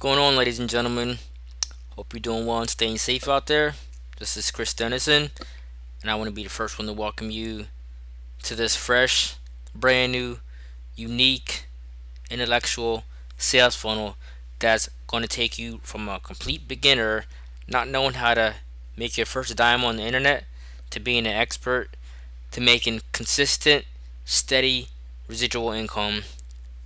Going on, ladies and gentlemen? Hope you're doing well and staying safe out there. This is Chris Dennison, and I want to be the first one to welcome you to this fresh, brand new, unique, intellectual sales funnel that's going to take you from a complete beginner, not knowing how to make your first dime on the internet, to being an expert, to making consistent, steady, residual income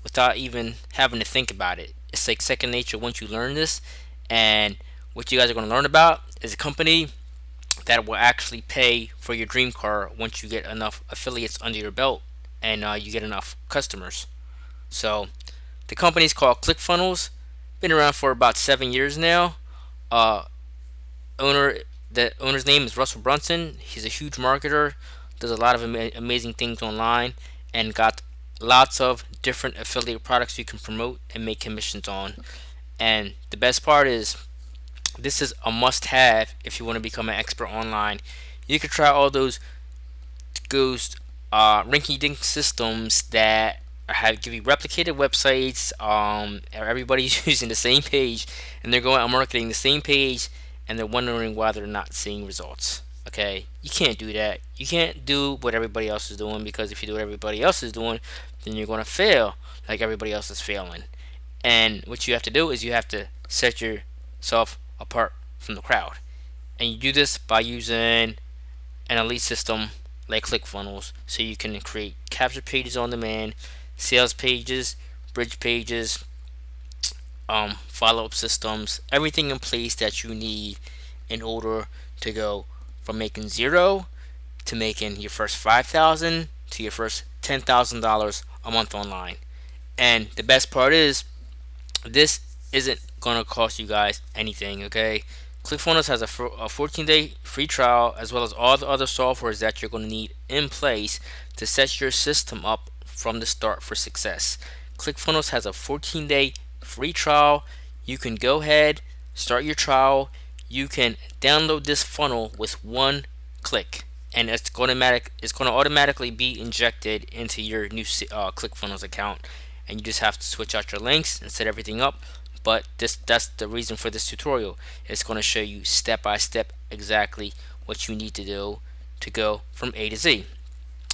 without even having to think about it. It's like second nature once you learn this. And what you guys are going to learn about is a company that will actually pay for your dream car once you get enough affiliates under your belt and you get enough customers. So the company is called ClickFunnels. Been around for about 7 years now. Uh, owner the owner's name is Russell Brunson. He's a huge marketer, does a lot of amazing things online, and got lots of different affiliate products you can promote and make commissions on. And the best part is, this is a must-have if you want to become an expert online. You can try all those rinky-dink systems that give you replicated websites. Everybody's using the same page, and they're going out marketing the same page, and they're wondering why they're not seeing results. Okay, you can't do that. You can't do what everybody else is doing, because if you do what everybody else is doing, then you're going to fail like everybody else is failing. And what you have to do is you have to set yourself apart from the crowd. And you do this by using an elite system like ClickFunnels, so you can create capture pages on demand, sales pages, bridge pages, follow-up systems, everything in place that you need in order to go from making zero to making your first 5,000 to your first $10,000 a month online. And the best part is, this isn't going to cost you guys anything, okay? ClickFunnels has a 14-day free trial, as well as all the other softwares that you're going to need in place to set your system up from the start for success. ClickFunnels has a 14-day free trial. You can go ahead, start your trial. You can download this funnel with one click, and it's going to automatically be injected into your new ClickFunnels account. And you just have to switch out your links and set everything up. But that's the reason for this tutorial. It's going to show you step by step exactly what you need to do to go from A to Z.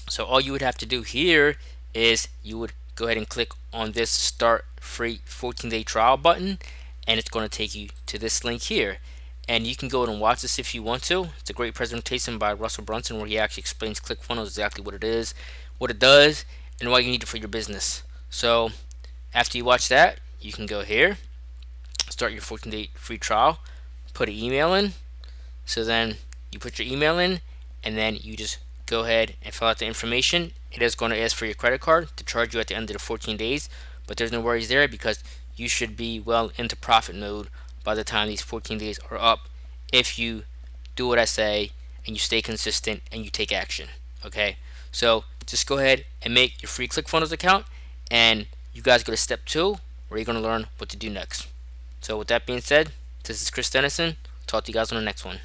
So all you would have to do here is you would go ahead and click on this start free 14-day trial button, and it's going to take you to this link here. And you can go ahead and watch this if you want to. It's a great presentation by Russell Brunson, where he actually explains ClickFunnels, exactly what it is, what it does, and why you need it for your business. So after you watch that, you can go here, start your 14-day free trial, put an email in. So then you put your email in, and then you just go ahead and fill out the information. It is going to ask for your credit card to charge you at the end of the 14 days, but there's no worries there, because you should be well into profit mode by the time these 14 days are up, if you do what I say and you stay consistent and you take action. Okay, so just go ahead and make your free ClickFunnels account, and you guys go to step 2, where you're going to learn what to do next. So with that being said, this is Chris Dennison. Talk to you guys on the next one.